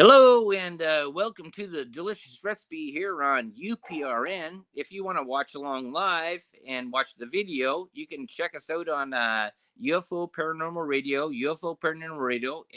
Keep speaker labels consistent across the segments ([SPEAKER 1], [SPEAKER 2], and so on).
[SPEAKER 1] Hello and welcome to the delicious recipe here on UPRN. If you want to watch along live and watch the video, you can check us out on UFO Paranormal Radio,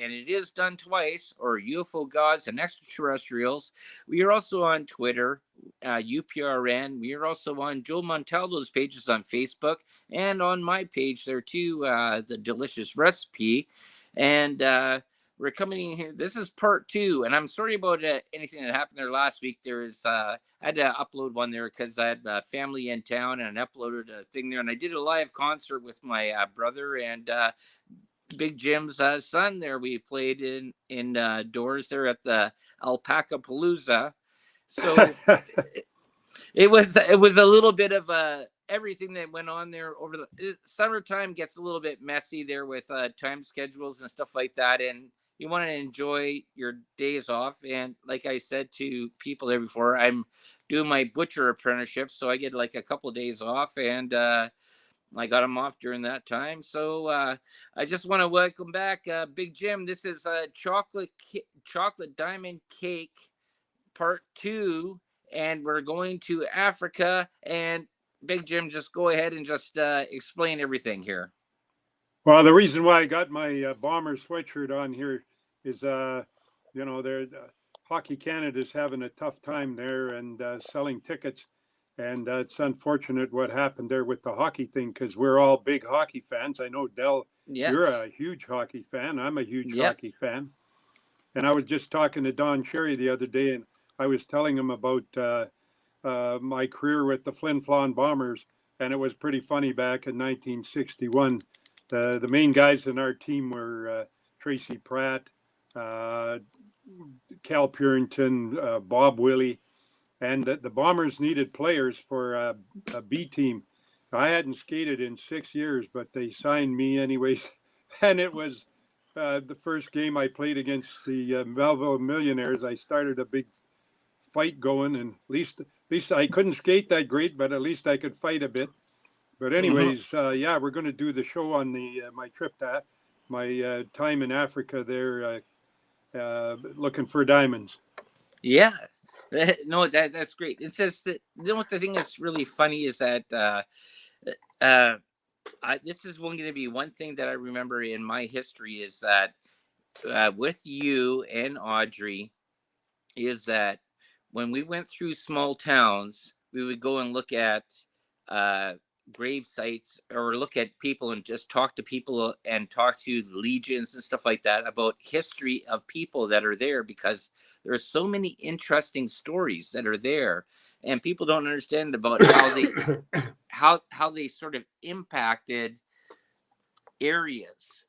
[SPEAKER 1] and it is done twice, or UFO Gods and Extraterrestrials. We are also on Twitter, UPRN. We are also on Joe Montaldo's pages on Facebook, and on my page there too, the delicious recipe. And we're coming in here. This is part two, and I'm sorry about anything that happened there last week. I had to upload one there because I had family in town, and I uploaded a thing there, and I did a live concert with my brother and Big Jim's son. There, we played in doors there at the Alpaca Palooza. So it was a little bit of everything that went on there over the summertime. Gets a little bit messy there with time schedules and stuff like that, and you want to enjoy your days off. And like I said to people there before, I'm doing my butcher apprenticeship, so I get like a couple of days off, and I got them off during that time. So I just want to welcome back Big Jim. This is chocolate diamond cake part two, and we're going to Africa. And Big Jim, just go ahead and just explain everything here.
[SPEAKER 2] Well, the reason why I got my Bomber sweatshirt on here is, Hockey Canada's having a tough time there and selling tickets. And it's unfortunate what happened there with the hockey thing, because we're all big hockey fans. I know, Del, you're a huge hockey fan. I'm a huge hockey fan. And I was just talking to Don Cherry the other day, and I was telling him about my career with the Flin Flon Bombers. And it was pretty funny back in 1961. The main guys in our team were Tracy Pratt, Cal Purington, Bob Willie, and the Bombers needed players for a B team. I hadn't skated in 6 years, but they signed me anyways. And it was the first game I played against the Melville Millionaires. I started a big fight going, and at least I couldn't skate that great, but at least I could fight a bit. But anyways, we're going to do the show on my trip to my time in Africa there, looking for diamonds.
[SPEAKER 1] Yeah, no, that's great. It says that what the thing that's really funny is that this is going to be one thing that I remember in my history is that with you and Audrey is that when we went through small towns, we would go and look at grave sites or look at people and just talk to people and talk to legions and stuff like that about history of people that are there, because there are so many interesting stories that are there, and people don't understand about how they sort of impacted areas.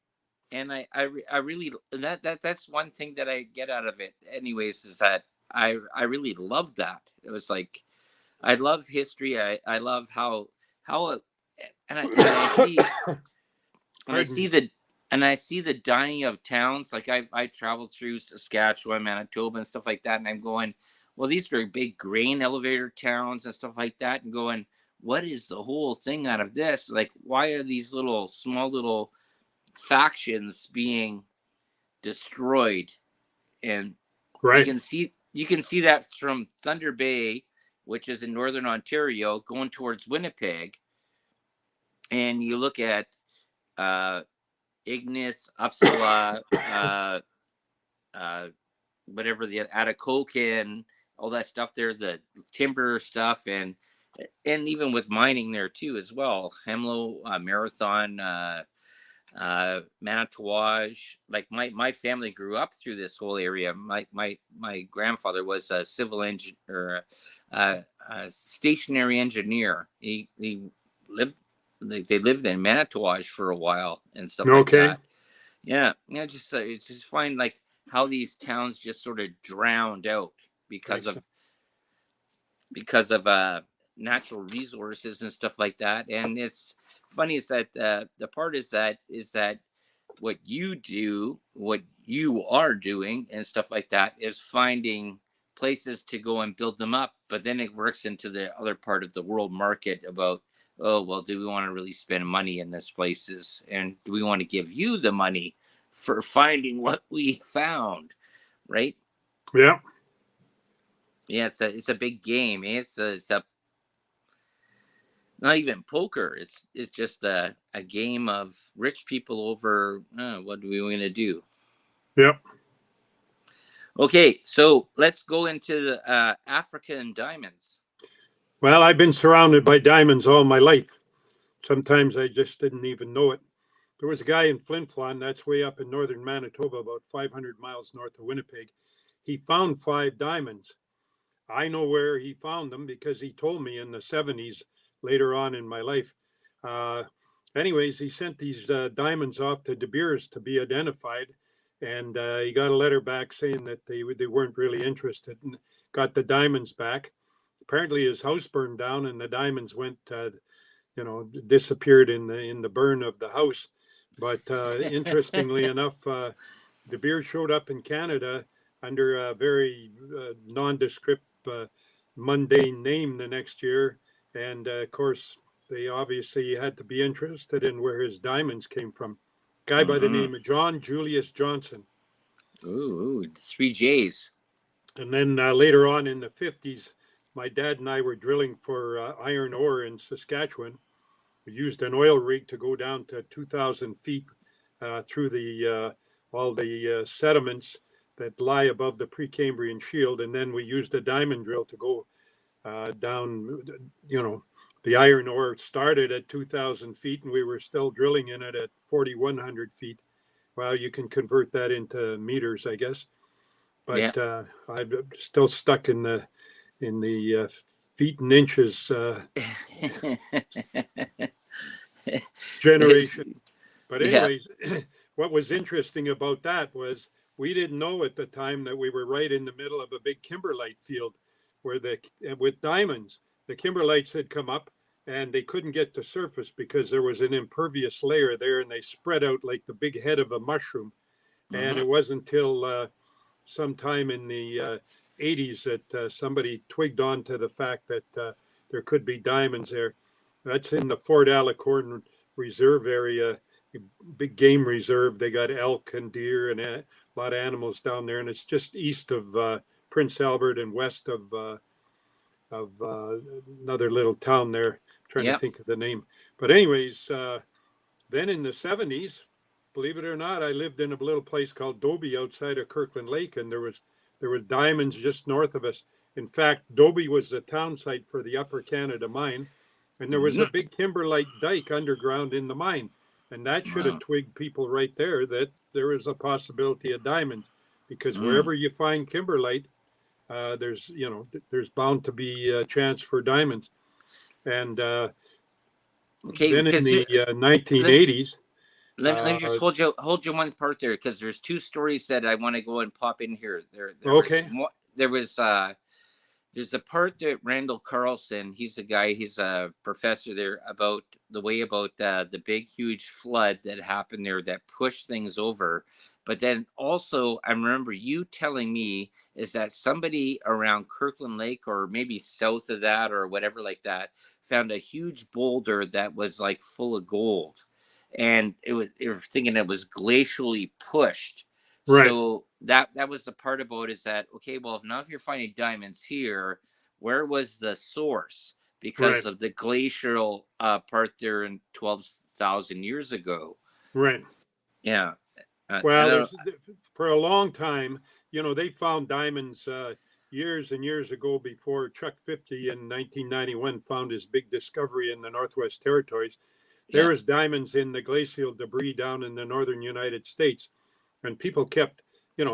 [SPEAKER 1] And I really that's one thing that I get out of it anyways, is that I really love that. It was like, I love history. I love how I see the dying of towns. Like I traveled through Saskatchewan, Manitoba, and stuff like that, and I'm going, well, these are big grain elevator towns and stuff like that, and going, what is the whole thing out of this? Like, why are these small little factions being destroyed? And you can see that from Thunder Bay, which is in northern Ontario, going towards Winnipeg, and you look at Ignis, Uppsala, whatever, the Atikokan, all that stuff there, the timber stuff, and even with mining there too as well. Hemlo, Marathon, Manitouwadge. Like my family grew up through this whole area. My grandfather was a civil engineer, a stationary engineer. He lived. They lived in Manitouwadge for a while and stuff like that. Yeah, just it's just fine, like how these towns just sort of drowned out because of natural resources and stuff like that. And it's funny is that the part is that what you are doing and stuff like that is finding places to go and build them up. But then it works into the other part of the world market about, oh, well, do we want to really spend money in these places? And do we want to give you the money for finding what we found? Right?
[SPEAKER 2] Yeah.
[SPEAKER 1] Yeah, it's a big game. It's a not even poker. It's just a game of rich people over what do we want to do?
[SPEAKER 2] Yep.
[SPEAKER 1] Okay, so let's go into the African diamonds.
[SPEAKER 2] Well, I've been surrounded by diamonds all my life. Sometimes I just didn't even know it. There was a guy in Flin Flon, that's way up in northern Manitoba, about 500 miles north of Winnipeg. He found 5 diamonds. I know where he found them because he told me in the 70s later on in my life. Uh, Anyways, he sent these diamonds off to De Beers to be identified. And he got a letter back saying that they weren't really interested and got the diamonds back. Apparently, his house burned down and the diamonds went, disappeared in the burn of the house. But interestingly enough, De Beers showed up in Canada under a very nondescript, mundane name the next year. And of course, they obviously had to be interested in where his diamonds came from. Guy by the
[SPEAKER 1] Mm-hmm.
[SPEAKER 2] name of John Julius Johnson.
[SPEAKER 1] Ooh, 3 J's.
[SPEAKER 2] And then later on in the 50s, my dad and I were drilling for iron ore in Saskatchewan. We used an oil rig to go down to 2,000 feet through the all the sediments that lie above the Precambrian shield, and then we used a diamond drill to go down. The iron ore started at 2,000 feet, and we were still drilling in it at 4,100 feet. Well, you can convert that into meters, I guess.
[SPEAKER 1] Yeah.
[SPEAKER 2] But I'm still stuck in the feet and inches generation. But
[SPEAKER 1] Yeah.
[SPEAKER 2] anyways, what was interesting about that was we didn't know at the time that we were right in the middle of a big kimberlite field where with diamonds, the kimberlites had come up and they couldn't get to surface because there was an impervious layer there and they spread out like the big head of a mushroom.
[SPEAKER 1] Mm-hmm.
[SPEAKER 2] And it wasn't until sometime in the 80s that somebody twigged on to the fact that there could be diamonds there. That's in the Fort Alicorn Reserve area, big game reserve. They got elk and deer and a lot of animals down there, and it's just east of Prince Albert and west of another little town there. I'm trying to think of the name. But anyways, then in the 70s, believe it or not, I lived in a little place called Dobie outside of Kirkland Lake, and there were diamonds just north of us. In fact, Dobie was the town site for the Upper Canada mine, and there was a big kimberlite dike underground in the mine, and that should have twigged people right there that there is a possibility of diamonds, because wherever you find kimberlite, there's bound to be a chance for diamonds. And
[SPEAKER 1] Okay,
[SPEAKER 2] then in the 1980s.
[SPEAKER 1] Let me just hold you one part there, because there's 2 stories that I want to go and pop in here.
[SPEAKER 2] Okay.
[SPEAKER 1] There's a part that Randall Carlson, he's a professor there, about the big huge flood that happened there that pushed things over. But then also I remember you telling me is that somebody around Kirkland Lake or maybe south of that or whatever like that found a huge boulder that was like full of gold. And they were thinking it was glacially pushed.
[SPEAKER 2] Right.
[SPEAKER 1] So that was the part about is that, okay, well, if you're finding diamonds here, where was the source? Because of the glacial part there in 12,000 years ago.
[SPEAKER 2] Right.
[SPEAKER 1] Yeah.
[SPEAKER 2] Well, for a long time, they found diamonds years and years ago before Chuck 50 in 1991 found his big discovery in the Northwest Territories. There was diamonds in the glacial debris down in the northern United States. And people kept,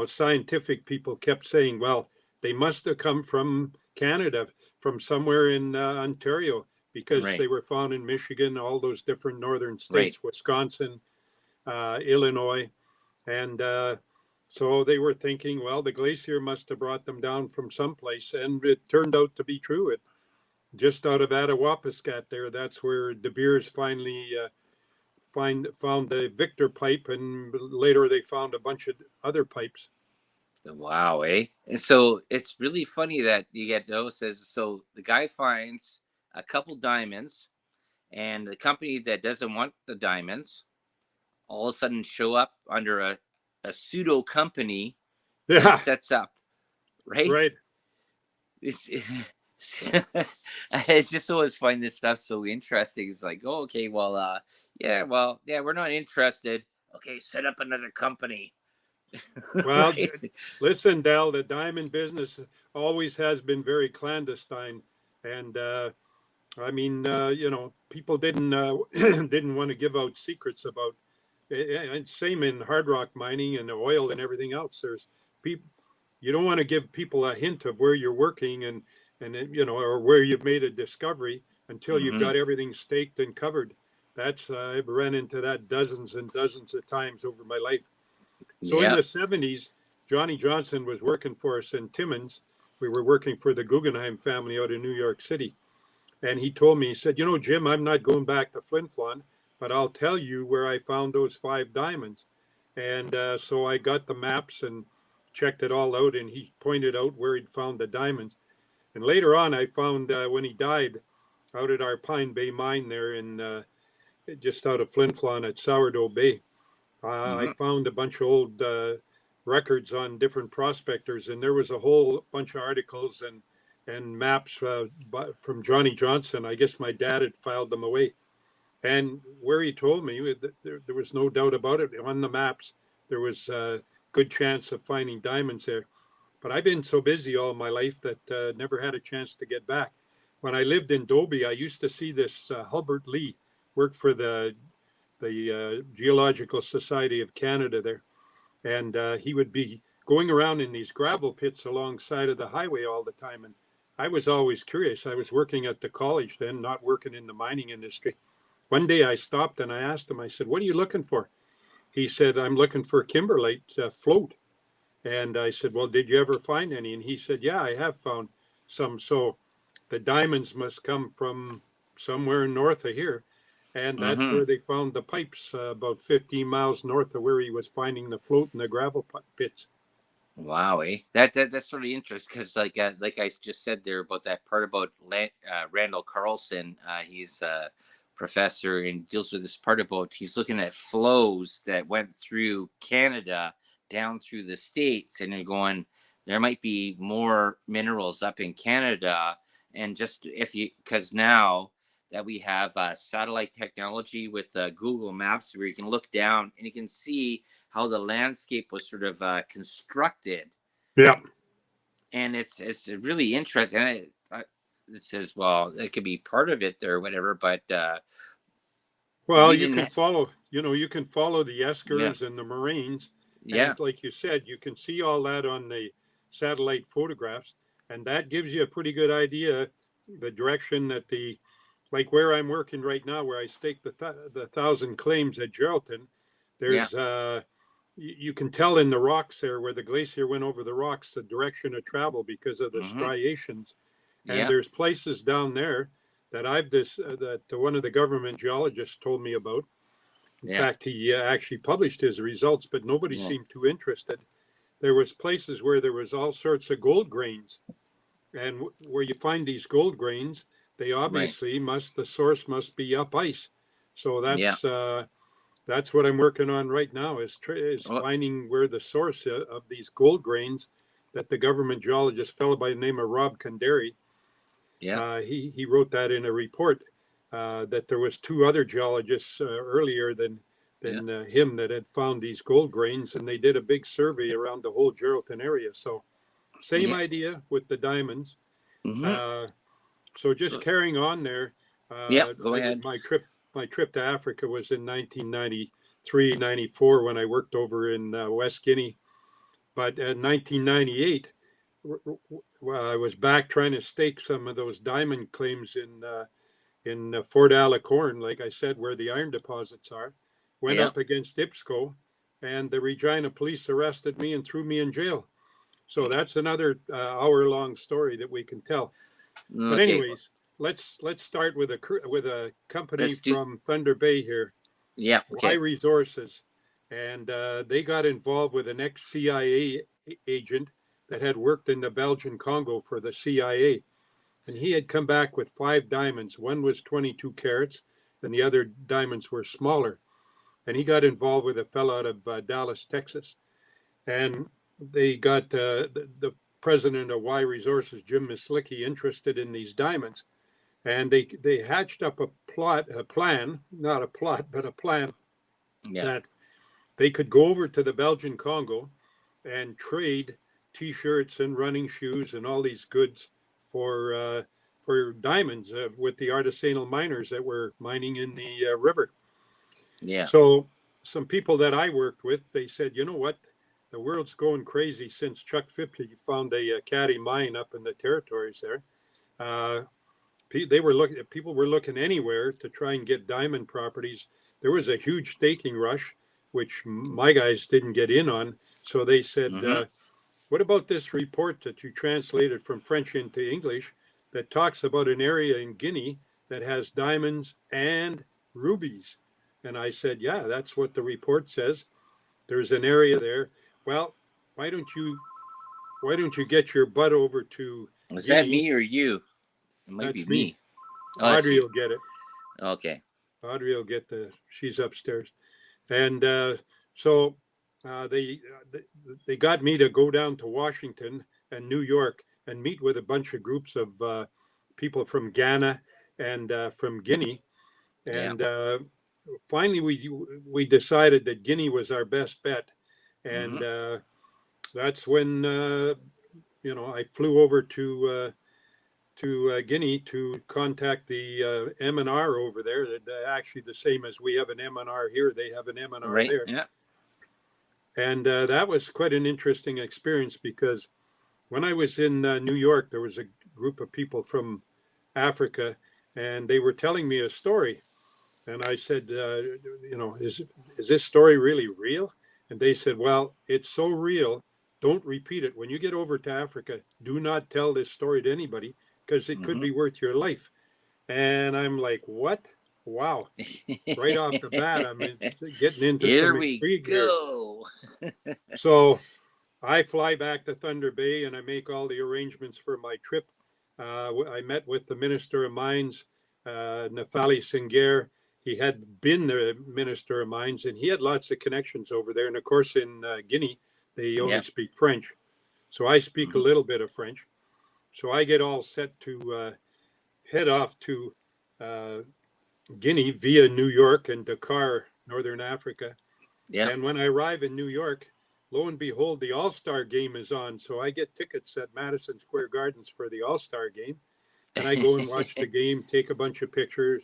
[SPEAKER 2] scientific people kept saying, well, they must have come from Canada, from somewhere in Ontario, because they were found in Michigan, all those different northern states, Wisconsin, Illinois. And so they were thinking, well, the glacier must have brought them down from someplace. And it turned out to be true. It just out of Attawapiskat there, that's where De Beers finally found the Victor pipe, and later they found a bunch of other pipes.
[SPEAKER 1] Wow, eh? And so it's really funny that you get says so the guy finds a couple diamonds, and the company that doesn't want the diamonds all of a sudden show up under a pseudo company that sets up right?
[SPEAKER 2] Right.
[SPEAKER 1] It's it's just always find this stuff so interesting. It's like, oh, okay, well, yeah, we're not interested. Okay, set up another company,
[SPEAKER 2] Well,
[SPEAKER 1] right?
[SPEAKER 2] listen, Dal, the diamond business always has been very clandestine, and I mean, people didn't didn't want to give out secrets about. And same in hard rock mining and oil and everything else. There's people you don't want to give people a hint of where you're working or where you've made a discovery until you've
[SPEAKER 1] Hmm.
[SPEAKER 2] got everything staked and covered. That's I've run into that dozens and dozens of times over my life. So in
[SPEAKER 1] Yeah.
[SPEAKER 2] the 70s, Johnny Johnson was working for us in Timmins. We were working for the Guggenheim family out in New York City. And he told me, he said, Jim, I'm not going back to Flin Flon, but I'll tell you where I found those 5 diamonds. And so I got the maps and checked it all out. And he pointed out where he'd found the diamonds. And later on, I found when he died out at our Pine Bay mine there in just out of Flin Flon at Sourdough Bay. I
[SPEAKER 1] Hmm.
[SPEAKER 2] found a bunch of old records on different prospectors, and there was a whole bunch of articles and maps from Johnny Johnson. I guess my dad had filed them away, and where he told me there was no doubt about it on the maps. There was a good chance of finding diamonds there, but I've been so busy all my life that never had a chance to get back. When I lived in Dobie, I used to see this Hulbert Lee work for the Geological Society of Canada there, and he would be going around in these gravel pits alongside of the highway all the time. And I was always curious. I was working at the college then, not working in the mining industry. One day I stopped and I asked him, I said, "What are you looking for?" He said, "I'm looking for kimberlite float." And I said, "Well, did you ever find any?" And he said, "Yeah, I have found some." So the diamonds must come from somewhere north of here. And that's
[SPEAKER 1] Hmm.
[SPEAKER 2] where they found the pipes about 15 miles north of where he was finding the float in the gravel pits.
[SPEAKER 1] Wow, eh? That's really interesting because, like I just said there about that part about Randall Carlson. He's a professor and deals with this part about he's looking at flows that went through Canada down through the states, and you're going, there might be more minerals up in Canada, and just if you because now that we have satellite technology with Google Maps where you can look down and you can see how the landscape was sort of constructed,
[SPEAKER 2] Yeah.
[SPEAKER 1] and it's really interesting. And it says, well, it could be part of it or whatever, but
[SPEAKER 2] Well,
[SPEAKER 1] we
[SPEAKER 2] you
[SPEAKER 1] didn't.
[SPEAKER 2] can follow, you can follow the
[SPEAKER 1] Yeah,
[SPEAKER 2] eskers and the moraines.
[SPEAKER 1] yeah.
[SPEAKER 2] And like you said, you can see all that on the satellite photographs. And that gives you a pretty good idea the direction that like where I'm working right now, where I stake the 1,000 claims at Geraldton,
[SPEAKER 1] Yeah.
[SPEAKER 2] there's you can tell in the rocks there where the glacier went over the rocks the direction of travel because of the
[SPEAKER 1] Hmm.
[SPEAKER 2] striations. And
[SPEAKER 1] Yeah.
[SPEAKER 2] there's places down there that that one of the government geologists told me about. In
[SPEAKER 1] Yeah.
[SPEAKER 2] fact, he actually published his results, but nobody
[SPEAKER 1] Yeah.
[SPEAKER 2] seemed too interested. There was places where there was all sorts of gold grains, and where you find these gold grains, they
[SPEAKER 1] Right.
[SPEAKER 2] obviously the source must be up ice. So
[SPEAKER 1] Yeah.
[SPEAKER 2] that's what I'm working on right now is
[SPEAKER 1] Oh,
[SPEAKER 2] finding where the source of these gold grains that the government geologist, fellow by the name of Rob Kandari,
[SPEAKER 1] yeah.
[SPEAKER 2] he wrote that in a report that there was 2 other geologists earlier
[SPEAKER 1] Yeah.
[SPEAKER 2] than him that had found these gold grains, and they did a big survey around the whole Geraldton area. So same
[SPEAKER 1] Yeah.
[SPEAKER 2] idea with the diamonds.
[SPEAKER 1] Hmm.
[SPEAKER 2] Uh, so just carrying on there,
[SPEAKER 1] Yeah. Go ahead.
[SPEAKER 2] my trip to Africa was in 1993, 94 when I worked over in West Guinea. But in 1998, I was back trying to stake some of those diamond claims in Fort Alicorn, like I said, where the iron deposits are. Went
[SPEAKER 1] Yeah.
[SPEAKER 2] up against IPSCO, and the Regina police arrested me and threw me in jail. So that's another hour-long story that we can tell. But
[SPEAKER 1] Okay.
[SPEAKER 2] anyways, let's start with a company
[SPEAKER 1] Let's do.
[SPEAKER 2] from Thunder Bay here,
[SPEAKER 1] Yeah.
[SPEAKER 2] Y
[SPEAKER 1] Okay.
[SPEAKER 2] Resources, and they got involved with an ex-CIA agent that had worked in the Belgian Congo for the CIA, and he had come back with 5 diamonds. One was 22 carats, and the other diamonds were smaller. And he got involved with a fellow out of Dallas, Texas, and they got president of Y Resources, Jim Mislicki, interested in these diamonds. And they hatched up a plan, not a plot, but a plan
[SPEAKER 1] Yeah.
[SPEAKER 2] that they could go over to the Belgian Congo and trade T-shirts and running shoes and all these goods for diamonds with the artisanal miners that were mining in the river.
[SPEAKER 1] Yeah.
[SPEAKER 2] So some people that I worked with, they said, you know what, the world's going crazy since Chuck Phipps found a Caddy mine up in the territories there. People were looking anywhere to try and get diamond properties. There was a huge staking rush, which my guys didn't get in on. So they said, what about this report that you translated from French into English that talks about an area in Guinea that has diamonds and rubies? And I said, yeah, that's what the report says. There's an area there. Well, why don't you get your butt over to
[SPEAKER 1] Is
[SPEAKER 2] Guinea?
[SPEAKER 1] that me or you? It might
[SPEAKER 2] That's
[SPEAKER 1] be me.
[SPEAKER 2] Oh, Audrey will get it.
[SPEAKER 1] Okay.
[SPEAKER 2] Audrey will get she's upstairs. And so they got me to go down to Washington and New York and meet with a bunch of groups of people from Ghana and from Guinea. And finally, we decided that Guinea was our best bet. And that's when, I flew over to Guinea to contact the M&R over there. They're actually the same as we have an M&R here. They have an M&R there.
[SPEAKER 1] Yeah.
[SPEAKER 2] And that was quite an interesting experience because when I was in New York, there was a group of people from Africa, and they were telling me a story. And I said, is this story really real? And they said, well, it's so real. Don't repeat it. When you get over to Africa, do not tell this story to anybody because it could be worth your life. And I'm like, what? Wow. Right off the bat, I'm getting into
[SPEAKER 1] Here
[SPEAKER 2] some
[SPEAKER 1] we
[SPEAKER 2] intrigue
[SPEAKER 1] go.
[SPEAKER 2] here. So I fly back to Thunder Bay and I make all the arrangements for my trip. I met with the Minister of Mines, Nafali Senghare. He had been the Minister of Mines and he had lots of connections over there. And of course, in Guinea, they only speak French. So I speak a little bit of French. So I get all set to head off to Guinea via New York and Dakar, Northern Africa.
[SPEAKER 1] Yeah.
[SPEAKER 2] And when I arrive in New York, lo and behold, the All-Star game is on. So I get tickets at Madison Square Gardens for the All-Star game. And I go and watch the game, take a bunch of pictures,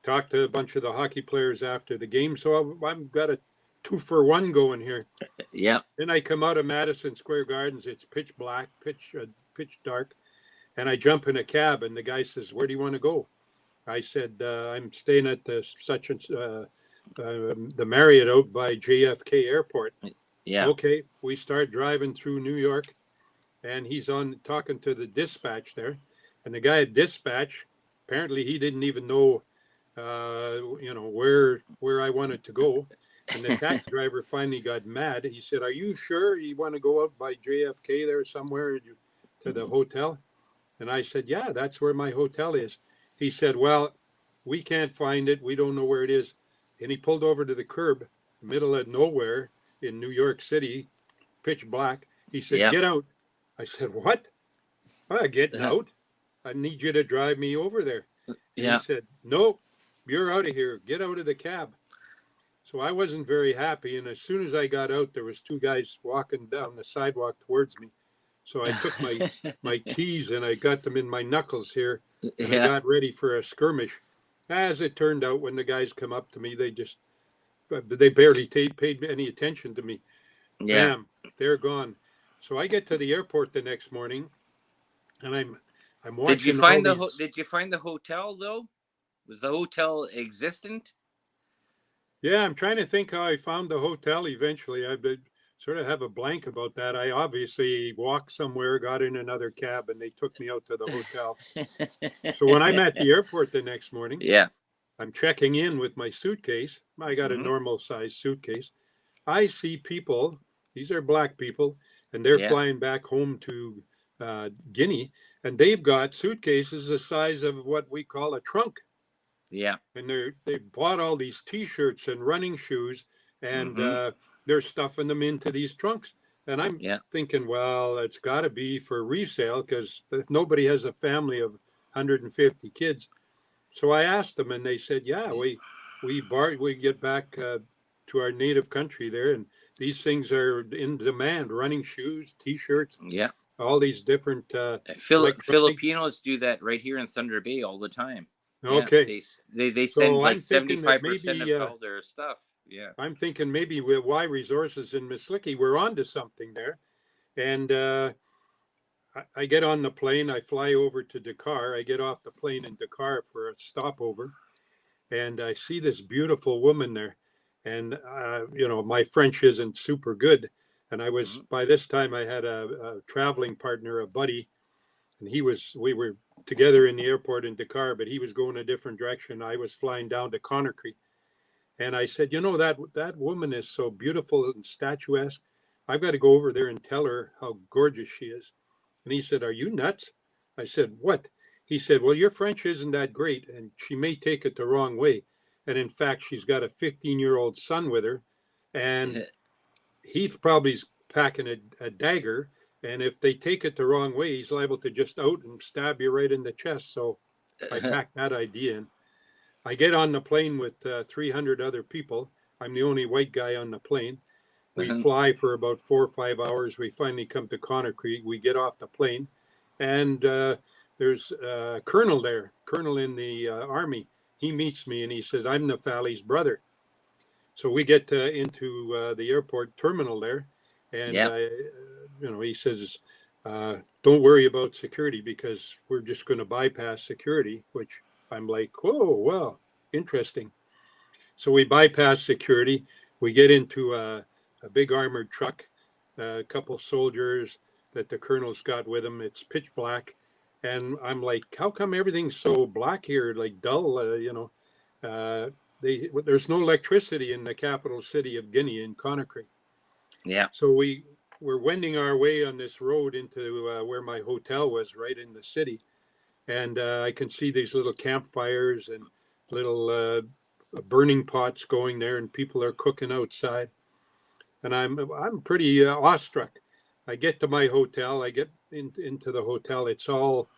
[SPEAKER 2] talk to a bunch of the hockey players after the game. So I've got a 2-for-1 going here.
[SPEAKER 1] Yeah.
[SPEAKER 2] Then I come out of Madison Square Gardens. It's pitch black, pitch dark. And I jump in a cab and the guy says, where do you want to go? I said, I'm staying at the the Marriott out by JFK Airport.
[SPEAKER 1] Yeah.
[SPEAKER 2] Okay. We start driving through New York and he's on talking to the dispatch there. And the guy at dispatch, apparently he didn't even know, where I wanted to go. And the taxi driver finally got mad. He said, are you sure you want to go out by JFK there somewhere to the hotel? And I said, yeah, that's where my hotel is. He said, well, we can't find it. We don't know where it is. And he pulled over to the curb, middle of nowhere in New York City, pitch black. He said, get out. I said, what? I'm not getting out. I need you to drive me over there. He said, no, you're out of here. Get out of the cab. So I wasn't very happy. And as soon as I got out, there was two guys walking down the sidewalk towards me. So I took my keys and I got them in my knuckles here. And I got ready for a skirmish. As it turned out, when the guys come up to me, they barely paid any attention to me.
[SPEAKER 1] Yeah.
[SPEAKER 2] Bam, they're gone. So I get to the airport the next morning, and I'm watching.
[SPEAKER 1] Did you find the hotel though? Was the hotel existent?
[SPEAKER 2] Yeah, I'm trying to think how I found the hotel eventually. I sort of have a blank about that. I obviously walked somewhere, got in another cab, and they took me out to the hotel. So when I'm at the airport the next morning, I'm checking in with my suitcase. I got a normal size suitcase. I see people, these are black people, and they're flying back home to Guinea, and they've got suitcases the size of what we call a trunk.
[SPEAKER 1] Yeah.
[SPEAKER 2] And they bought all these T-shirts and running shoes, and they're stuffing them into these trunks. And I'm
[SPEAKER 1] Yeah.
[SPEAKER 2] thinking, well, it's got to be for resale because nobody has a family of 150 kids. So I asked them, and they said, yeah, we get back to our native country there, and these things are in demand. Running shoes, T-shirts,
[SPEAKER 1] Yeah.
[SPEAKER 2] all these different electronic.
[SPEAKER 1] Filipinos do that right here in Thunder Bay all the time. Yeah,
[SPEAKER 2] Okay,
[SPEAKER 1] they send
[SPEAKER 2] so
[SPEAKER 1] like
[SPEAKER 2] I'm thinking that
[SPEAKER 1] 75%
[SPEAKER 2] maybe
[SPEAKER 1] of all their stuff. Yeah.
[SPEAKER 2] with Y Resources in Mislicky, we're onto something there. And I get on the plane. I fly over to Dakar. I get off the plane in Dakar for a stopover, and I see this beautiful woman there. And my French isn't super good, and I was
[SPEAKER 1] Mhm.
[SPEAKER 2] by this time I had a traveling partner, a buddy, and we were together in the airport in Dakar, but he was going a different direction. I was flying down to Conakry, and I said, that woman is so beautiful and statuesque. I've got to go over there and tell her how gorgeous she is. And he said, are you nuts? I said, what? He said, well, your French isn't that great, and she may take it the wrong way. And in fact, she's got a 15-year-old son with her, and he's probably packing a dagger. And if they take it the wrong way, he's liable to just out and stab you right in the chest. So I packed that idea in. I get on the plane with 300 other people. I'm the only white guy on the plane. We fly for about 4 or 5 hours. We finally come to Conakry. We get off the plane, and there's a colonel there, colonel in the army. He meets me and he says, I'm Nafali's brother. So we get into the airport terminal there, and
[SPEAKER 1] Yeah.
[SPEAKER 2] he says, "Don't worry about security because we're just going to bypass security." Which I'm like, "Oh, well, interesting." So we bypass security. We get into a big armored truck, a couple soldiers that the colonel's got with him. It's pitch black, and I'm like, "How come everything's so black here? Like dull, Uh, there's no electricity in the capital city of Guinea in Conakry.
[SPEAKER 1] Yeah.
[SPEAKER 2] So we're wending our way on this road into where my hotel was, right in the city, and I can see these little campfires and little burning pots going there, and people are cooking outside, and I'm pretty awestruck. I get to my hotel. I get into the hotel. It's all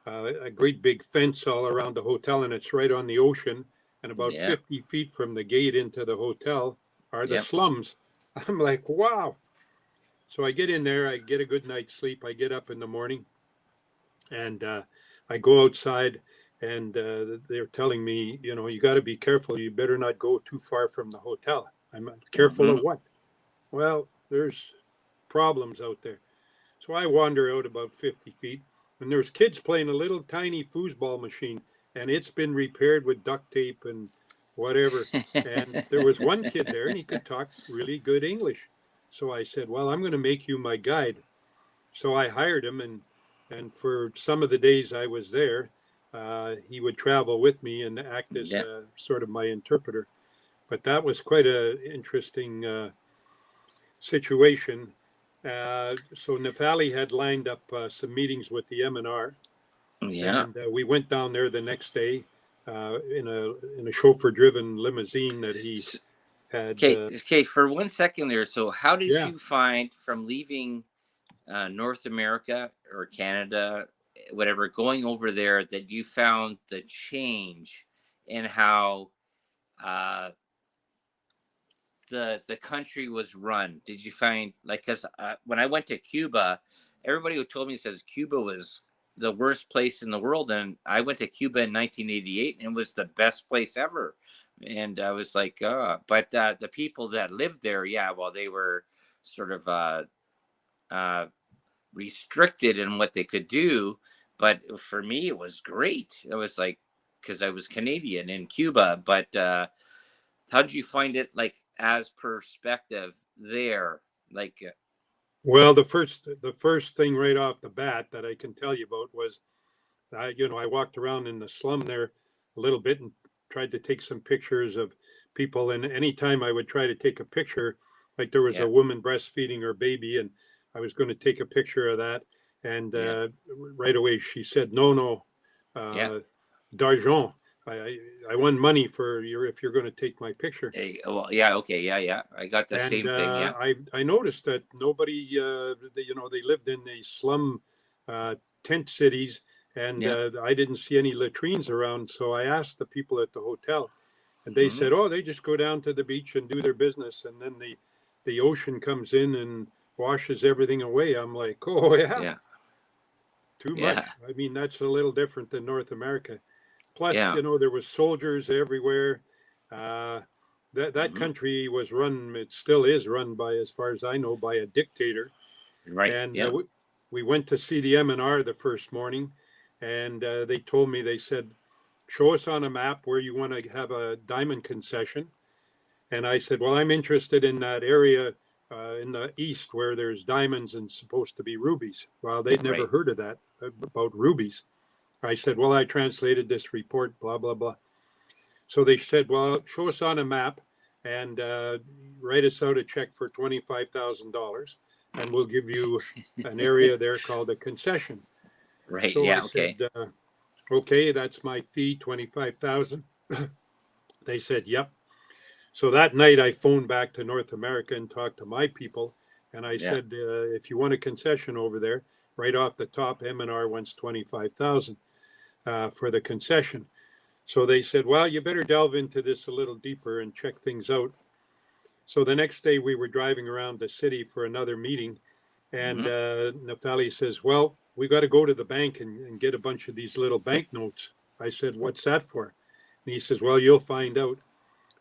[SPEAKER 2] a great big fence all around the hotel, and it's right on the ocean. And about
[SPEAKER 1] Yeah.
[SPEAKER 2] 50 feet from the gate into the hotel are the
[SPEAKER 1] Yep.
[SPEAKER 2] slums. I'm like, wow. So I get in there. I get a good night's sleep. I get up in the morning, and I go outside. And they're telling me, you got to be careful. You better not go too far from the hotel. I'm careful
[SPEAKER 1] Hmm.
[SPEAKER 2] of what? Well, there's problems out there. So I wander out about 50 feet, and there's kids playing a little tiny foosball machine, and it's been repaired with duct tape and whatever. And there was one kid there, and he could talk really good English. So I said, "Well, I'm going to make you my guide." So I hired him, and for some of the days I was there, he would travel with me and act as
[SPEAKER 1] Yeah.
[SPEAKER 2] sort of my interpreter. But that was quite a interesting situation. So Nafali had lined up some meetings with the MNR,
[SPEAKER 1] Yeah.
[SPEAKER 2] and we went down there the next day in a chauffeur-driven limousine that he had.
[SPEAKER 1] Okay. Okay. For 1 second there. So, how did
[SPEAKER 2] Yeah.
[SPEAKER 1] you find from leaving North America or Canada, whatever, going over there, that you found the change in how uh, the country was run? Did you find, like, because when I went to Cuba, everybody who told me says Cuba was the worst place in the world, and I went to Cuba in 1988, and it was the best place ever. And I was like, but the people that lived there, yeah, well, they were sort of uh, restricted in what they could do. But for me, it was great. It was like, because I was Canadian in Cuba. But how did you find it, like, as perspective there? Like,
[SPEAKER 2] Well, the first thing right off the bat that I can tell you about was, I walked around in the slum there a little bit and tried to take some pictures of people. And anytime I would try to take a picture, like there was
[SPEAKER 1] yeah,
[SPEAKER 2] a woman breastfeeding her baby, and I was going to take a picture of that. And
[SPEAKER 1] yeah,
[SPEAKER 2] right away she said, no, no,
[SPEAKER 1] yeah,
[SPEAKER 2] uh, d'argent. I won money for your if you're going to take my picture.
[SPEAKER 1] Hey, well, yeah, okay, yeah. I got the
[SPEAKER 2] And
[SPEAKER 1] same thing. Yeah,
[SPEAKER 2] I noticed that nobody, they lived in the slum uh, tent cities, and
[SPEAKER 1] yeah.
[SPEAKER 2] I didn't see any latrines around. So I asked the people at the hotel, and they
[SPEAKER 1] Hmm.
[SPEAKER 2] said, "Oh, they just go down to the beach and do their business, and then the ocean comes in and washes everything away." I'm like, "Oh yeah,
[SPEAKER 1] Yeah,
[SPEAKER 2] too
[SPEAKER 1] yeah,
[SPEAKER 2] much." I mean, that's a little different than North America. Plus,
[SPEAKER 1] yeah.
[SPEAKER 2] there was soldiers everywhere. Uh, that
[SPEAKER 1] Hmm.
[SPEAKER 2] country was run. It still is run by, as far as I know, by a dictator.
[SPEAKER 1] Right.
[SPEAKER 2] And
[SPEAKER 1] Yeah.
[SPEAKER 2] we went to see the M&R the first morning, and they told me, they said, "Show us on a map where you want to have a diamond concession." And I said, "Well, I'm interested in that area in the east where there's diamonds and supposed to be rubies." Well, they'd never
[SPEAKER 1] Right.
[SPEAKER 2] heard of that about rubies. I said, "Well, I translated this report, blah, blah, blah." So they said, "Well, show us on a map and write us out a check for $25,000, and we'll give you an area there called a concession."
[SPEAKER 1] Right.
[SPEAKER 2] So I
[SPEAKER 1] Yeah.
[SPEAKER 2] said,
[SPEAKER 1] Okay.
[SPEAKER 2] "Okay, that's my fee, 25,000." They said, "Yep." So that night I phoned back to North America and talked to my people, and I
[SPEAKER 1] Yeah.
[SPEAKER 2] said, "If you want a concession over there, right off the top, M&R wants 25,000 for the concession." So they said, "Well, you better delve into this a little deeper and check things out." So the next day we were driving around the city for another meeting, and
[SPEAKER 1] Hmm.
[SPEAKER 2] Naftali says, "Well, we got to go to the bank and get a bunch of these little banknotes." I said, "What's that for?" And he says, "Well, you'll find out."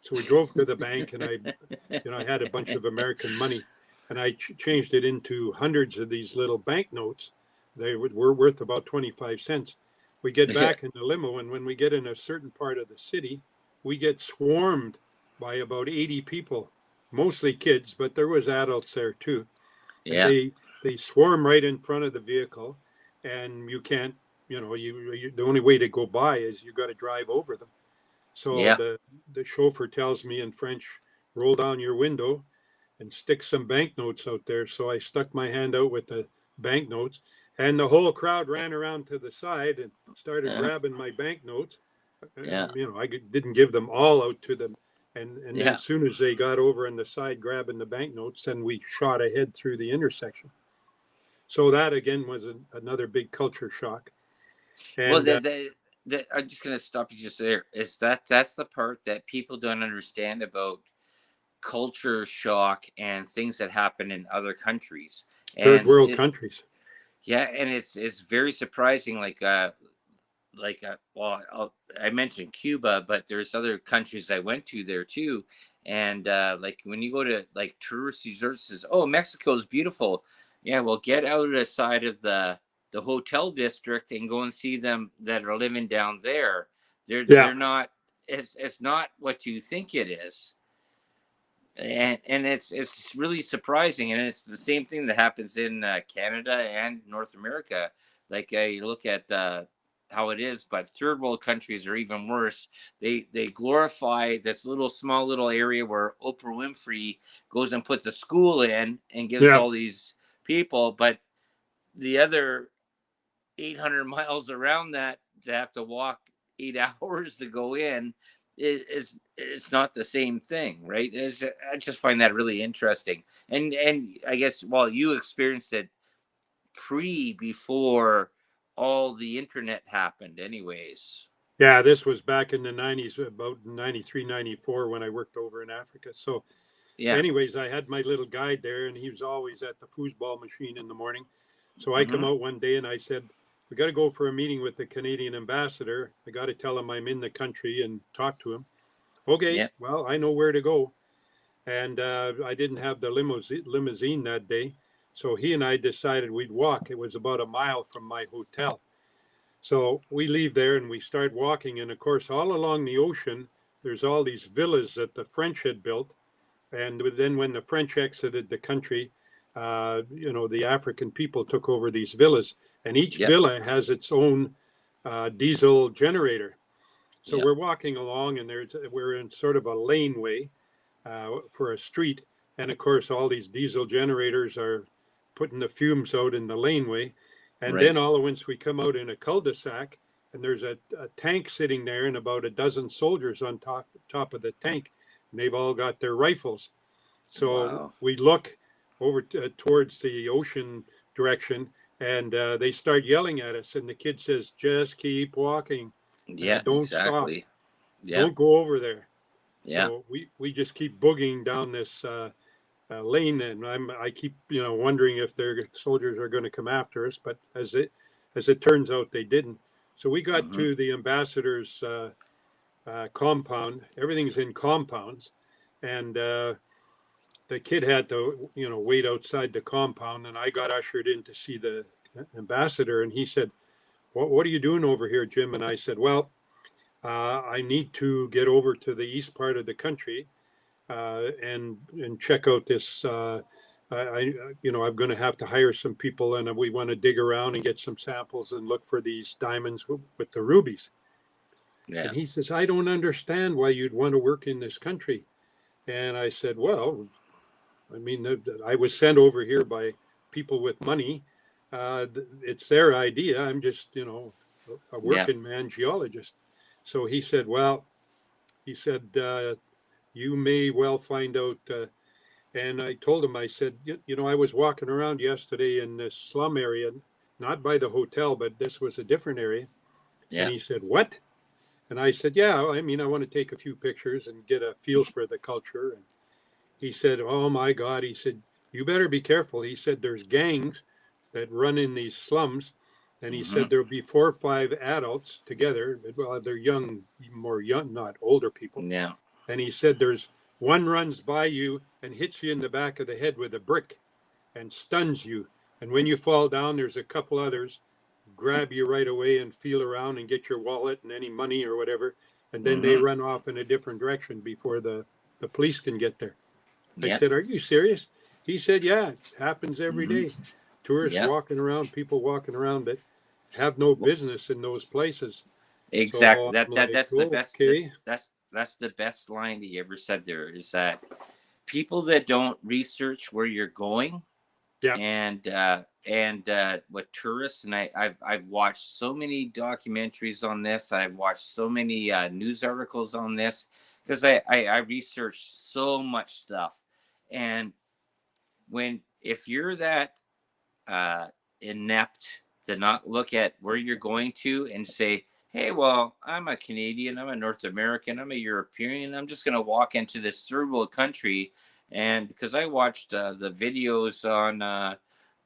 [SPEAKER 2] So we drove to the bank, and I had a bunch of American money, and I changed it into hundreds of these little banknotes. They were worth about 25 cents. We get
[SPEAKER 1] Yeah.
[SPEAKER 2] back in the limo, and when we get in a certain part of the city, we get swarmed by about 80 people, mostly kids, but there was adults there too. And
[SPEAKER 1] Yeah.
[SPEAKER 2] they swarm right in front of the vehicle, and you can't, the only way to go by is you got to drive over them. So
[SPEAKER 1] Yeah.
[SPEAKER 2] the chauffeur tells me in French, "Roll down your window and stick some banknotes out there." So I stuck my hand out with the banknotes, and the whole crowd ran around to the side and started
[SPEAKER 1] Yeah.
[SPEAKER 2] grabbing my banknotes.
[SPEAKER 1] Yeah.
[SPEAKER 2] I didn't give them all out to them. And then
[SPEAKER 1] Yeah.
[SPEAKER 2] as soon as they got over on the side grabbing the banknotes, then we shot ahead through the intersection. So that again was another big culture shock.
[SPEAKER 1] Well,
[SPEAKER 2] And
[SPEAKER 1] I'm just gonna stop you just there. Is that's the part that people don't understand about culture shock and things that happen in other countries.
[SPEAKER 2] third
[SPEAKER 1] And
[SPEAKER 2] world
[SPEAKER 1] it,
[SPEAKER 2] countries.
[SPEAKER 1] yeah, and it's very surprising. Well, I mentioned Cuba, but there's other countries I went to there too. And like when you go to like tourist resorts, says, "Oh, Mexico is beautiful." Yeah, well, get out aside of the hotel district and go and see them that are living down there.
[SPEAKER 2] Yeah.
[SPEAKER 1] They're not. It's not what you think it is, and it's really surprising, and it's the same thing that happens in Canada and North America. Like you look at how it is, but third world countries are even worse. They glorify this little small little area where Oprah Winfrey goes and puts a school in and gives
[SPEAKER 2] Yeah.
[SPEAKER 1] all these people, but the other 800 miles around that to have to walk 8 hours to go in is it's not the same thing, right? I just find that really interesting, and I guess while you experienced it before all the internet happened, anyways.
[SPEAKER 2] Yeah, this was back in the 90s, about 93, 94, when I worked over in Africa. So,
[SPEAKER 1] Yeah.
[SPEAKER 2] anyways, I had my little guide there, and he was always at the foosball machine in the morning. So I come
[SPEAKER 1] Hmm.
[SPEAKER 2] out one day and I said, "We got to go for a meeting with the Canadian ambassador. I got to tell him I'm in the country and talk to him." "Okay,
[SPEAKER 1] Yeah.
[SPEAKER 2] well, I know where to go." And I didn't have the limousine that day. So he and I decided we'd walk. It was about a mile from my hotel. So we leave there and we start walking. And of course, all along the ocean, there's all these villas that the French had built. And then when the French exited the country, the African people took over these villas. And each
[SPEAKER 1] Yeah.
[SPEAKER 2] villa has its own diesel generator. So
[SPEAKER 1] Yeah.
[SPEAKER 2] we're walking along, and we're in sort of a laneway for a street. And of course, all these diesel generators are putting the fumes out in the laneway. And
[SPEAKER 1] Right.
[SPEAKER 2] then all at once we come out in a cul-de-sac, and there's a tank sitting there and about a dozen soldiers on top of the tank, and they've all got their rifles. So
[SPEAKER 1] Wow.
[SPEAKER 2] we look over towards the ocean direction, and they start yelling at us. And the kid says, "Just keep walking.
[SPEAKER 1] Yeah,
[SPEAKER 2] Don't stop.
[SPEAKER 1] exactly. Yeah,
[SPEAKER 2] Don't go over there."
[SPEAKER 1] yeah.
[SPEAKER 2] So we just keep boogieing down this lane, and I keep wondering if their soldiers are going to come after us. But as it turns out, they didn't. So we got
[SPEAKER 1] Hmm.
[SPEAKER 2] to the ambassador's compound. Everything's in compounds, and the kid had to wait outside the compound, and I got ushered in to see the ambassador, and he said, what are you doing over here, Jim? And I said, well, I need to get over to the east part of the country and check out this. I'm going to have to hire some people, and we want to dig around and get some samples and look for these diamonds with the rubies.
[SPEAKER 1] Yeah.
[SPEAKER 2] And he says, I don't understand why you'd want to work in this country. And I said, well, I mean, I was sent over here by people with money. It's their idea. I'm just, a
[SPEAKER 1] Yeah.
[SPEAKER 2] working man geologist. So he said, well, you may well find out. And I told him, I said, I was walking around yesterday in this slum area, not by the hotel, but this was a different area. And
[SPEAKER 1] Yeah.
[SPEAKER 2] he said, what? And I said, yeah, I mean, I want to take a few pictures and get a feel for the culture. And he said, oh my God, he said, you better be careful. He said, there's gangs that run in these slums. And he
[SPEAKER 1] Hmm.
[SPEAKER 2] said, there'll be 4 or 5 adults together. Well, they're young, more young, not older people.
[SPEAKER 1] Yeah.
[SPEAKER 2] And he said, there's one runs by you and hits you in the back of the head with a brick and stuns you. And when you fall down, there's a couple others grab you right away and feel around and get your wallet and any money or whatever. And then they
[SPEAKER 1] Hmm.
[SPEAKER 2] run off in a different direction before the police can get there. I
[SPEAKER 1] Yeah.
[SPEAKER 2] said, are you serious? He said, yeah, it happens every
[SPEAKER 1] Hmm.
[SPEAKER 2] day. Tourists
[SPEAKER 1] Yeah.
[SPEAKER 2] walking around, people walking around that have no
[SPEAKER 1] Well,
[SPEAKER 2] business in those places.
[SPEAKER 1] exactly.
[SPEAKER 2] So
[SPEAKER 1] That
[SPEAKER 2] I'm
[SPEAKER 1] that
[SPEAKER 2] like,
[SPEAKER 1] that's the best.
[SPEAKER 2] okay.
[SPEAKER 1] That's the best line that you ever said. There is that people that don't research where you're going,
[SPEAKER 2] Yeah.
[SPEAKER 1] and what tourists, and I've watched so many documentaries on this. I've watched so many news articles on this because I research so much stuff. And when if you're that uh, inept to not look at where you're going to and say, hey, well, I'm a Canadian, I'm a North American, I'm a European, I'm just going to walk into this third world country. And because I watched the videos on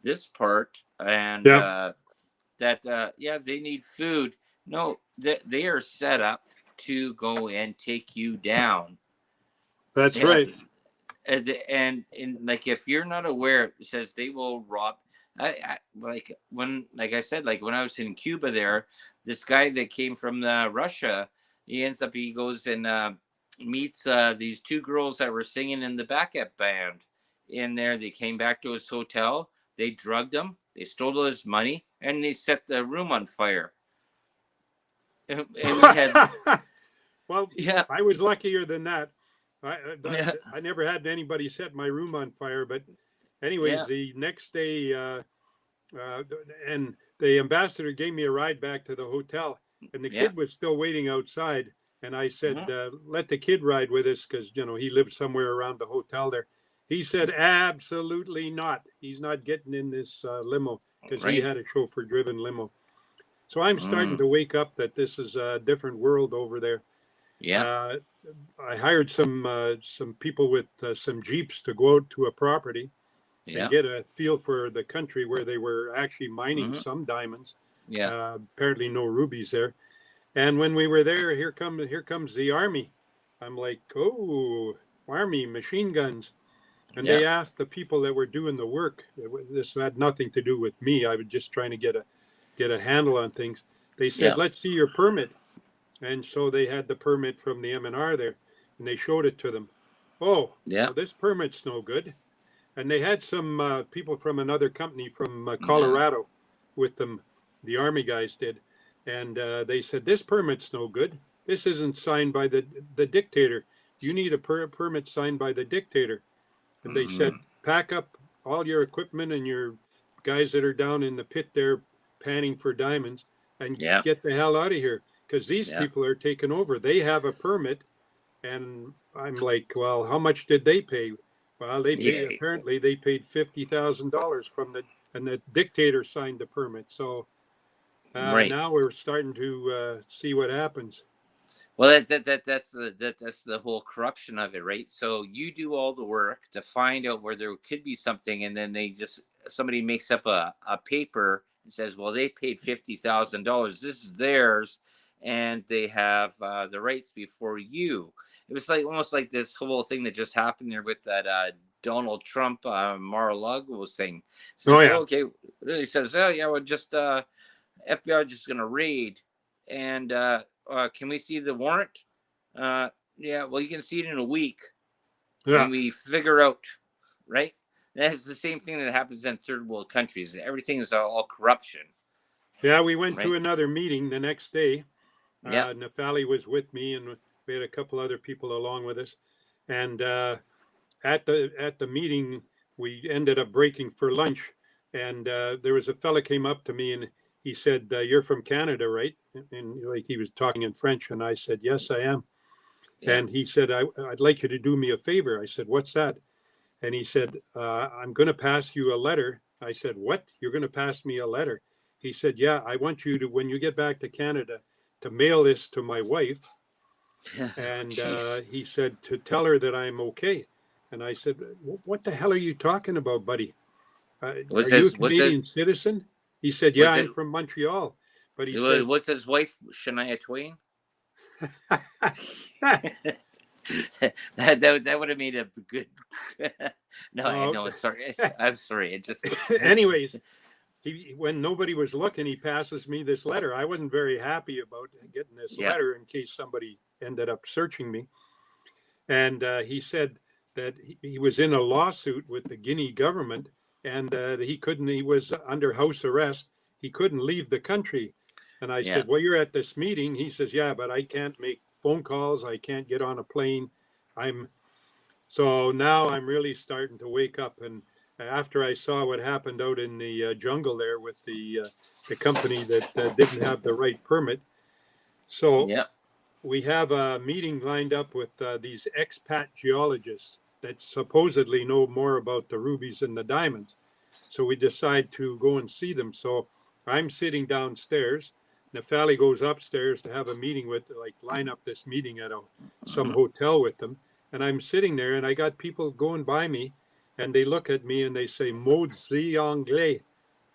[SPEAKER 1] this part, and
[SPEAKER 2] Yeah,
[SPEAKER 1] yeah, they need food. No, they are set up to go and take you down.
[SPEAKER 2] that's
[SPEAKER 1] Yeah,
[SPEAKER 2] right.
[SPEAKER 1] and like if you're not aware, it says they will rob. Like I said, like when I was in Cuba, there, this guy that came from Russia, he goes and meets these 2 girls that were singing in the backup band. In there, they came back to his hotel. They drugged him. They stole his money, and they set the room on fire. And he had,
[SPEAKER 2] Well,
[SPEAKER 1] yeah,
[SPEAKER 2] I was luckier than that. I,
[SPEAKER 1] yeah,
[SPEAKER 2] I never had anybody set my room on fire. But anyways,
[SPEAKER 1] yeah,
[SPEAKER 2] the next day, uh, and the ambassador gave me a ride back to the hotel, and the
[SPEAKER 1] yeah.
[SPEAKER 2] kid was still waiting outside. And I said,
[SPEAKER 1] Hmm.
[SPEAKER 2] let the kid ride with us because, he lived somewhere around the hotel there. He said, absolutely not. He's not getting in this limo because he
[SPEAKER 1] Right.
[SPEAKER 2] had a chauffeur driven limo. So I'm starting
[SPEAKER 1] Mm,
[SPEAKER 2] to wake up that this is a different world over there.
[SPEAKER 1] yeah,
[SPEAKER 2] Uh, I hired some people with some jeeps to go out to a property and
[SPEAKER 1] yeah.
[SPEAKER 2] get a feel for the country where they were actually mining
[SPEAKER 1] Hmm.
[SPEAKER 2] some diamonds.
[SPEAKER 1] Yeah.
[SPEAKER 2] Apparently, no rubies there. And when we were there, here comes the army. I'm like, oh, army machine guns. And
[SPEAKER 1] Yeah.
[SPEAKER 2] they asked the people that were doing the work. This had nothing to do with me. I was just trying to get a handle on things. They said,
[SPEAKER 1] Yeah.
[SPEAKER 2] let's see your permit. And so they had the permit from the M&R there, and they showed it to them. Oh,
[SPEAKER 1] Yeah.
[SPEAKER 2] well, this permit's no good. And they had some people from another company from
[SPEAKER 1] Yeah.
[SPEAKER 2] Colorado with them. The Army guys did, and they said this permit's no good. This isn't signed by the dictator. You need a permit signed by the dictator. And they
[SPEAKER 1] Hmm.
[SPEAKER 2] said, pack up all your equipment and your guys that are down in the pit there panning for diamonds and
[SPEAKER 1] Yeah.
[SPEAKER 2] get the hell out of here, because these
[SPEAKER 1] Yeah.
[SPEAKER 2] people are taking over. They have a permit, and I'm like, well, how much did they pay? Well, they paid,
[SPEAKER 1] Yeah.
[SPEAKER 2] apparently they paid $50,000 from and the dictator signed the permit. So
[SPEAKER 1] Right.
[SPEAKER 2] now we're starting to see what happens.
[SPEAKER 1] Well, that's the whole corruption of it, right? So you do all the work to find out where there could be something, and then somebody makes up a paper and says, "Well, they paid $50,000. This is theirs, and they have the rights before you." It was like almost like this whole thing that just happened there with that Donald Trump Mar-a-Lago thing.
[SPEAKER 2] Oh
[SPEAKER 1] Says,
[SPEAKER 2] yeah,
[SPEAKER 1] "Okay," he says, "Oh yeah, well, just FBI just going to raid, and can we see the warrant? Yeah, well, you can see it in a week
[SPEAKER 2] yeah,
[SPEAKER 1] when we figure out, right? That's the same thing that happens in third world countries. Everything is all corruption,
[SPEAKER 2] yeah. We went to
[SPEAKER 1] right?
[SPEAKER 2] another meeting the next day.
[SPEAKER 1] Yep.
[SPEAKER 2] Nafali was with me, and we had a couple other people along with us. And at the meeting, we ended up breaking for lunch. And there was a fella came up to me and he said, "You're from Canada, right?" And like he was talking in French, and I said, "Yes, I am."
[SPEAKER 1] Yeah.
[SPEAKER 2] And he said, "I'd like you to do me a favor." I said, "What's that?" And he said, "I'm going to pass you a letter." I said, "What? You're going to pass me a letter?" He said, "Yeah, I want you to, when you get back to Canada, to mail this to my wife." And
[SPEAKER 1] Jeez.
[SPEAKER 2] he said, "To tell her that I'm okay." And I said, "What the hell are you talking about, buddy? Are
[SPEAKER 1] Was
[SPEAKER 2] you a
[SPEAKER 1] this? Was it?
[SPEAKER 2] Canadian citizen?" He said, "Yeah,
[SPEAKER 1] Was it?
[SPEAKER 2] I'm from Montreal." But he
[SPEAKER 1] It was,
[SPEAKER 2] said,
[SPEAKER 1] what's his wife, Shania Twain? That would have made a good. No, I
[SPEAKER 2] "Oh."
[SPEAKER 1] know. Sorry, I'm sorry. It just.
[SPEAKER 2] Anyways, when nobody was looking, he passes me this letter. I wasn't very happy about getting this
[SPEAKER 1] Yeah.
[SPEAKER 2] letter in case somebody ended up searching me. And he said that he was in a lawsuit with the Guinea government, and he couldn't. He was under house arrest. He couldn't leave the country. And I
[SPEAKER 1] Yeah.
[SPEAKER 2] said, "Well, you're at this meeting." He says, "Yeah, but I can't make phone calls. I can't get on a plane. I'm So now I'm really starting to wake up. And after I saw what happened out in the jungle there with the company that didn't have the right permit, so
[SPEAKER 1] Yeah.
[SPEAKER 2] we have a meeting lined up with these expat geologists that supposedly know more about the rubies and the diamonds. So we decide to go and see them. So I'm sitting downstairs. Nafali goes upstairs to have a meeting with, like, line up this meeting at some
[SPEAKER 1] Mhm.
[SPEAKER 2] hotel with them. And I'm sitting there, and I got people going by me, and they look at me and they say, "Maudit anglais."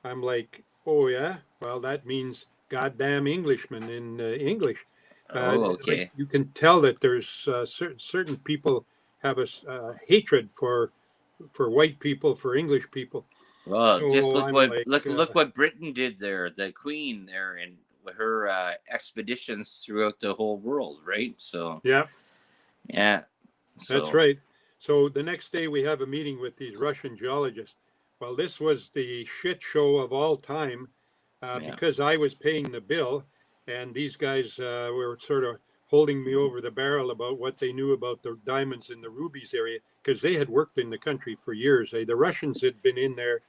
[SPEAKER 2] I'm like, "Oh yeah, well that means goddamn Englishman in English." Uh,
[SPEAKER 1] Oh,
[SPEAKER 2] like
[SPEAKER 1] okay.
[SPEAKER 2] you can tell that there's certain people have a hatred for white people, for English people.
[SPEAKER 1] Well, just
[SPEAKER 2] So I'm like,
[SPEAKER 1] look what Britain did there, the Queen there, and her expeditions throughout the whole world, right? So
[SPEAKER 2] yeah,
[SPEAKER 1] yeah,
[SPEAKER 2] that's
[SPEAKER 1] so
[SPEAKER 2] right. So the next day we have a meeting with these Russian geologists. Well, this was the shit show of all time
[SPEAKER 1] yeah,
[SPEAKER 2] because I was paying the bill, and these guys were sort of holding me over the barrel about what they knew about the diamonds in the rubies area because they had worked in the country for years. The Russians had been in there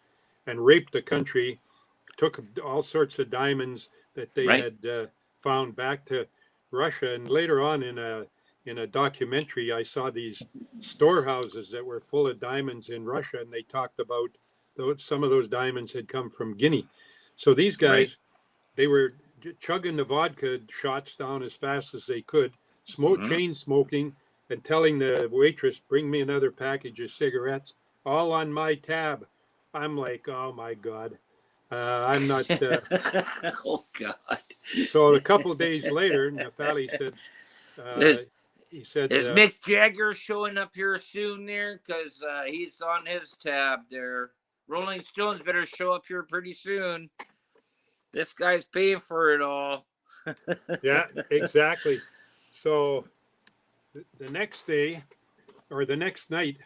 [SPEAKER 2] and raped the country, took all sorts of diamonds that they
[SPEAKER 1] right.
[SPEAKER 2] had found back to Russia. And later on in a documentary, I saw these storehouses that were full of diamonds in Russia, and they talked about some of those diamonds had come from Guinea. So these
[SPEAKER 1] Right.
[SPEAKER 2] guys, they were chugging the vodka shots down as fast as they could,
[SPEAKER 1] Hmm.
[SPEAKER 2] chain smoking, and telling the waitress, "Bring me another package of cigarettes, all on my tab." I'm like, "Oh my God." I'm not.
[SPEAKER 1] Oh God.
[SPEAKER 2] So a couple of days later, Nafali said, uh,
[SPEAKER 1] is
[SPEAKER 2] he said,
[SPEAKER 1] is Mick Jagger showing up here soon there? Because he's on his tab there. Rolling Stones better show up here pretty soon. This guy's paying for it all.
[SPEAKER 2] "Yeah, exactly." So the next day or the next night,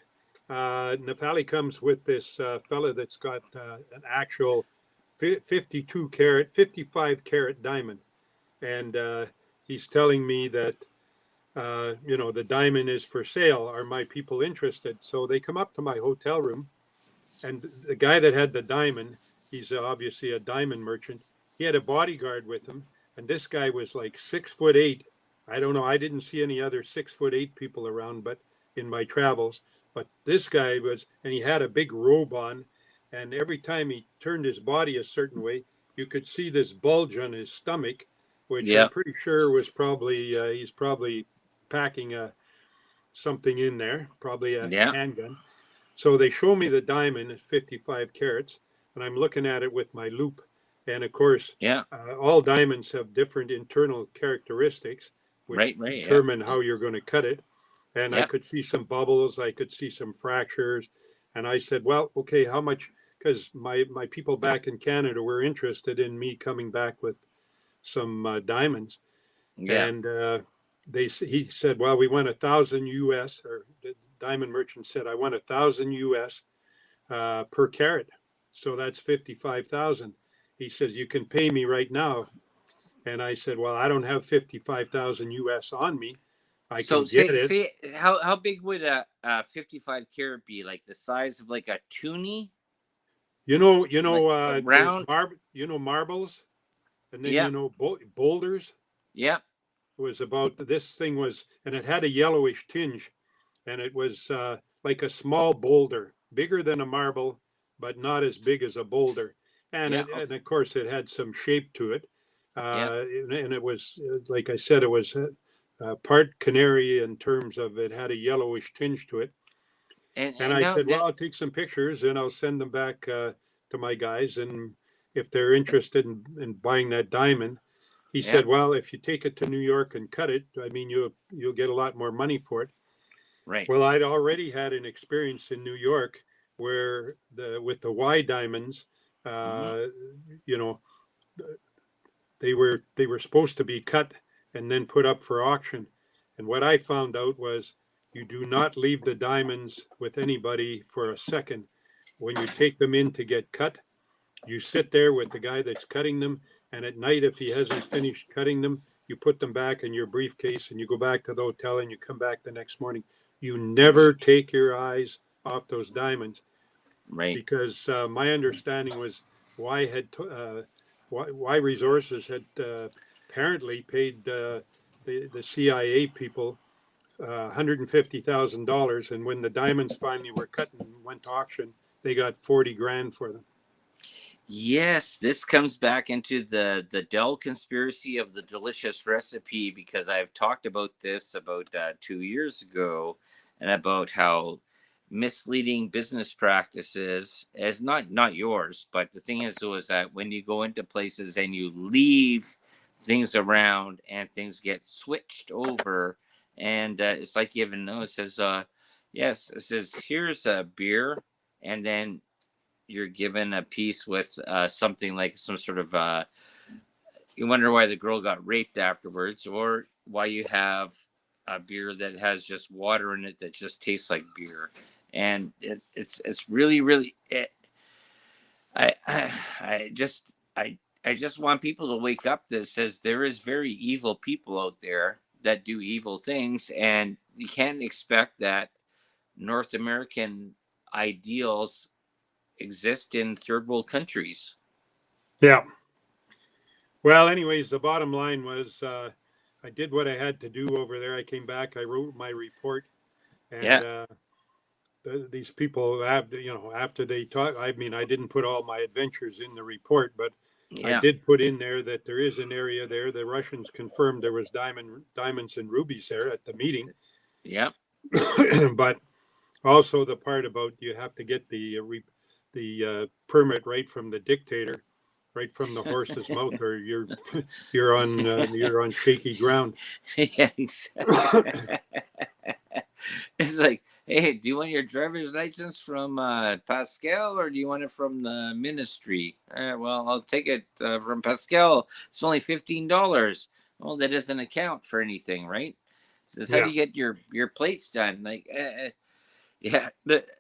[SPEAKER 2] Nafali comes with this fella that's got an actual 52 carat, 55 carat diamond. And he's telling me that, the diamond is for sale. Are my people interested? So they come up to my hotel room, and the guy that had the diamond, he's obviously a diamond merchant. he had a bodyguard with him, and this guy was like 6'8". I don't know. I didn't see any other 6'8" people around, but in my travels, but this guy was, and he had a big robe on, and every time he turned his body a certain way, you could see this bulge on his stomach, which I'm
[SPEAKER 1] Yeah.
[SPEAKER 2] pretty sure was probably he's probably packing something in there, probably a
[SPEAKER 1] Yeah.
[SPEAKER 2] handgun. So they show me the diamond at 55 carats, and I'm looking at it with my loupe. And of course,
[SPEAKER 1] Yeah.
[SPEAKER 2] all diamonds have different internal characteristics, which
[SPEAKER 1] Right. Right. Yeah.
[SPEAKER 2] determine how you're going to cut it. And I
[SPEAKER 1] Yeah.
[SPEAKER 2] could see some bubbles, I could see some fractures. And I said, well, okay, how much? Because my people back in Canada were interested in me coming back with some diamonds.
[SPEAKER 1] Yeah.
[SPEAKER 2] And he said, well, we want 1,000 US, or the diamond merchant said, I want 1,000 US per carat. So that's 55,000. He says, you can pay me right now. And I said, well, I don't have 55,000 US on me. I
[SPEAKER 1] So
[SPEAKER 2] can get
[SPEAKER 1] say
[SPEAKER 2] it.
[SPEAKER 1] say how big would a 55 carat be? Like the size of like a toonie? Like
[SPEAKER 2] There's
[SPEAKER 1] around?
[SPEAKER 2] marbles, and then
[SPEAKER 1] Yeah.
[SPEAKER 2] boulders.
[SPEAKER 1] Yeah.
[SPEAKER 2] It was about this thing was, and it had a yellowish tinge, and it was like a small boulder, bigger than a marble, but not as big as a boulder. And
[SPEAKER 1] Yeah.
[SPEAKER 2] and of course, it had some shape to it,
[SPEAKER 1] Yeah.
[SPEAKER 2] and it was like I said, it was part canary in terms of it had a yellowish tinge to it. And
[SPEAKER 1] And
[SPEAKER 2] I
[SPEAKER 1] now
[SPEAKER 2] said, well,
[SPEAKER 1] that
[SPEAKER 2] I'll take some pictures and I'll send them back to my guys. And if they're interested in buying that diamond, he
[SPEAKER 1] yeah.
[SPEAKER 2] said, well, if you take it to New York and cut it, I mean, you'll get a lot more money for it.
[SPEAKER 1] Right.
[SPEAKER 2] Well, I'd already had an experience in New York where with the Y diamonds,
[SPEAKER 1] Hmm.
[SPEAKER 2] uh, you know, they were supposed to be cut and then put up for auction. And what I found out was you do not leave the diamonds with anybody for a second. When you take them in to get cut, you sit there with the guy that's cutting them. And at night, if he hasn't finished cutting them, you put them back in your briefcase and you go back to the hotel and you come back the next morning. You never take your eyes off those diamonds,
[SPEAKER 1] Right.
[SPEAKER 2] because my understanding was why had why resources had apparently paid the CIA people $150,000, and when the diamonds finally were cut and went to auction, they got 40 grand for them.
[SPEAKER 1] Yes, this comes back into the Dell conspiracy of the delicious recipe, because I've talked about this about 2 years ago, and about how misleading business practices is not yours, but the thing is though is that when you go into places and you leave things around and things get switched over, and it's like you even know it says yes, it says here's a beer, and then you're given a piece with something like some sort of you wonder why the girl got raped afterwards, or why you have a beer that has just water in it that just tastes like beer. And it's really really I just I just want people to wake up that says there is very evil people out there that do evil things, and you can't expect that North American ideals exist in third world countries.
[SPEAKER 2] Yeah. Well, anyways, the bottom line was I did what I had to do over there. I came back, I wrote my report, and
[SPEAKER 1] Yeah.
[SPEAKER 2] these people have, after they talk, I mean, I didn't put all my adventures in the report, but I
[SPEAKER 1] Yeah.
[SPEAKER 2] did put in there that there is an area there. The Russians confirmed there was diamonds and rubies there at the meeting.
[SPEAKER 1] Yeah.
[SPEAKER 2] But also the part about you have to get the permit right from the dictator, right from the horse's mouth, or you're on shaky ground.
[SPEAKER 1] Yeah, exactly. It's like, hey, do you want your driver's license from Pascal, or do you want it from the ministry? Well, I'll take it from Pascal. It's only $15. Well, that doesn't account for anything, right? Says, how do
[SPEAKER 2] Yeah,
[SPEAKER 1] you get your plates done? Like, yeah,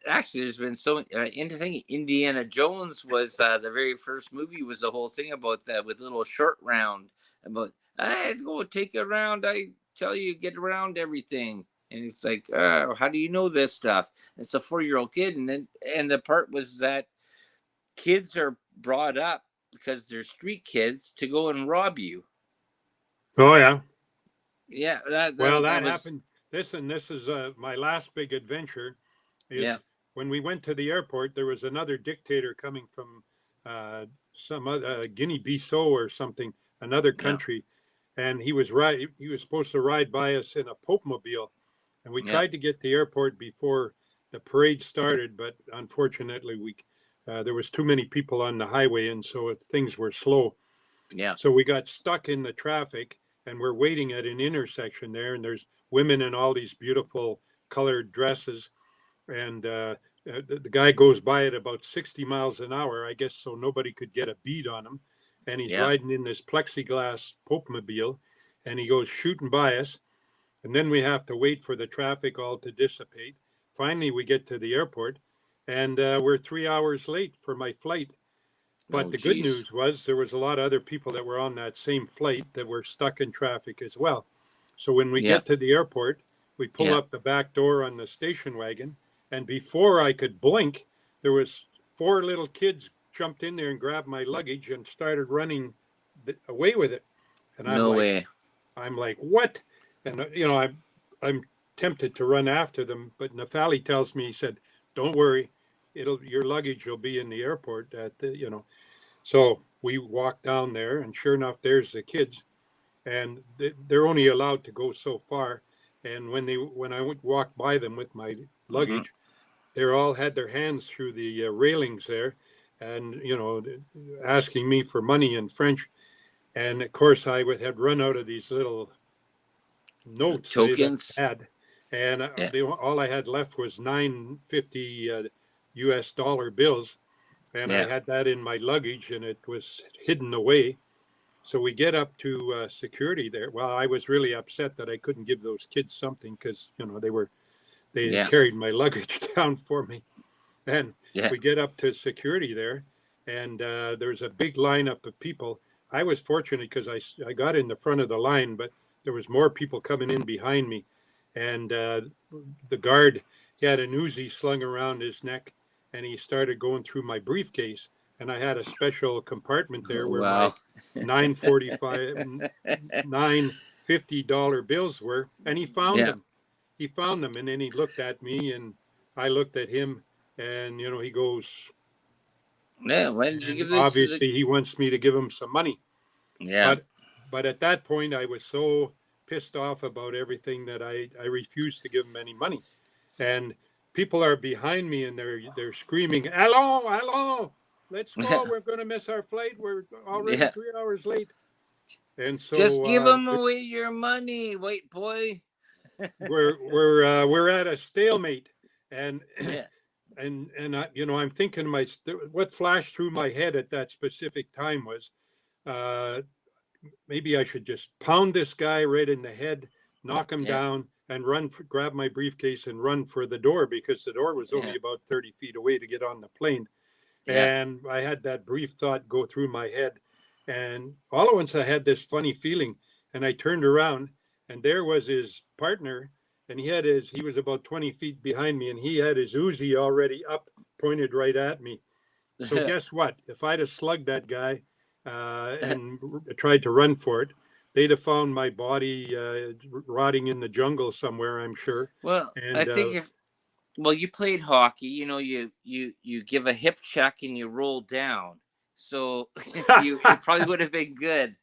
[SPEAKER 1] actually, there's been so interesting. Indiana Jones was the very first movie. Was the whole thing about that with little short round about I go take a round. I tell you, get around everything, and it's like, how do you know this stuff? It's a 4-year-old kid, and the part was that kids are brought up because they're street kids to go and rob you.
[SPEAKER 2] Oh yeah.
[SPEAKER 1] Yeah,
[SPEAKER 2] Well,
[SPEAKER 1] that
[SPEAKER 2] that
[SPEAKER 1] was
[SPEAKER 2] happened. This is my last big adventure. Is
[SPEAKER 1] yeah,
[SPEAKER 2] when we went to the airport. There was another dictator coming from some other Guinea-Bissau or something, another
[SPEAKER 1] yeah,
[SPEAKER 2] country, and he was right. He was supposed to ride by us in a Pope mobile, and we
[SPEAKER 1] yeah,
[SPEAKER 2] tried to get to the airport before the parade started, but unfortunately we there was too many people on the highway, and so things were slow.
[SPEAKER 1] yeah,
[SPEAKER 2] So we got stuck in the traffic, and we're waiting at an intersection there, and there's women in all these beautiful colored dresses, and the guy goes by at about 60 miles an hour, I guess, so nobody could get a bead on him. And he's
[SPEAKER 1] yeah.
[SPEAKER 2] riding in this plexiglass Pope mobile, and he goes shooting by us. And then we have to wait for the traffic all to dissipate. Finally, we get to the airport, and we're 3 hours late for my flight. But
[SPEAKER 1] Oh,
[SPEAKER 2] the good
[SPEAKER 1] geez.
[SPEAKER 2] news was there was a lot of other people that were on that same flight that were stuck in traffic as well. So when we
[SPEAKER 1] Yeah,
[SPEAKER 2] get to the airport, we pull
[SPEAKER 1] yeah.
[SPEAKER 2] up the back door on the station wagon, and before I could blink, there was four little kids jumped in there and grabbed my luggage and started running away with it. And
[SPEAKER 1] No way.
[SPEAKER 2] I'm like, what? And I'm tempted to run after them, but Nafali tells me, he said, "Don't worry, your luggage will be in the airport at the." So we walk down there, and sure enough, there's the kids, and they're only allowed to go so far. And when I would walk by them with my
[SPEAKER 1] Hmm.
[SPEAKER 2] luggage, they all had their hands through the railings there, and asking me for money in French. And of course, had run out of these little notes that I
[SPEAKER 1] Tokens.
[SPEAKER 2] had, and
[SPEAKER 1] Yeah,
[SPEAKER 2] all I had left was 950 US dollar bills, and I
[SPEAKER 1] yeah,
[SPEAKER 2] had that in my luggage, and it was hidden away. So we get up to security there. Well, I was really upset that I couldn't give those kids something because they
[SPEAKER 1] yeah,
[SPEAKER 2] carried my luggage down for me. And
[SPEAKER 1] yeah,
[SPEAKER 2] we get up to security there, and there's a big lineup of people. I was fortunate because I got in the front of the line, but there was more people coming in behind me. And the guard, he had an Uzi slung around his neck, and he started going through my briefcase. And I had a special compartment there where my
[SPEAKER 1] wow.
[SPEAKER 2] 945, $950 bills were, and he found
[SPEAKER 1] Yeah,
[SPEAKER 2] them. He found them, and then he looked at me, and I looked at him, and he goes,
[SPEAKER 1] yeah. Why did you
[SPEAKER 2] and
[SPEAKER 1] give this to the?
[SPEAKER 2] obviously he wants me to give him some money.
[SPEAKER 1] Yeah,
[SPEAKER 2] But at that point, I was so pissed off about everything that I refused to give him any money. And people are behind me, and they're screaming, "Allons, allons, let's go!
[SPEAKER 1] yeah,
[SPEAKER 2] We're going to miss our flight. We're already
[SPEAKER 1] yeah.
[SPEAKER 2] 3 hours late." And
[SPEAKER 1] Just
[SPEAKER 2] so
[SPEAKER 1] give them away your money, white boy.
[SPEAKER 2] we're at a stalemate, and
[SPEAKER 1] Yeah,
[SPEAKER 2] and I'm thinking what flashed through my head at that specific time was uh, maybe I should just pound this guy right in the head, knock him
[SPEAKER 1] yeah,
[SPEAKER 2] down, and grab my briefcase and run for the door because the door was
[SPEAKER 1] yeah,
[SPEAKER 2] only about 30 feet away to get on the plane.
[SPEAKER 1] yeah,
[SPEAKER 2] And I had that brief thought go through my head, and all at once I had this funny feeling, and I turned around, and there was his partner, and he was about 20 feet behind me, and he had his Uzi already up, pointed right at me. So guess what? If I'd have slugged that guy and tried to run for it, they'd have found my body rotting in the jungle somewhere, I'm sure.
[SPEAKER 1] well, I
[SPEAKER 2] And
[SPEAKER 1] think if well, you played hockey. You give a hip check and you roll down. So you it probably would have been good.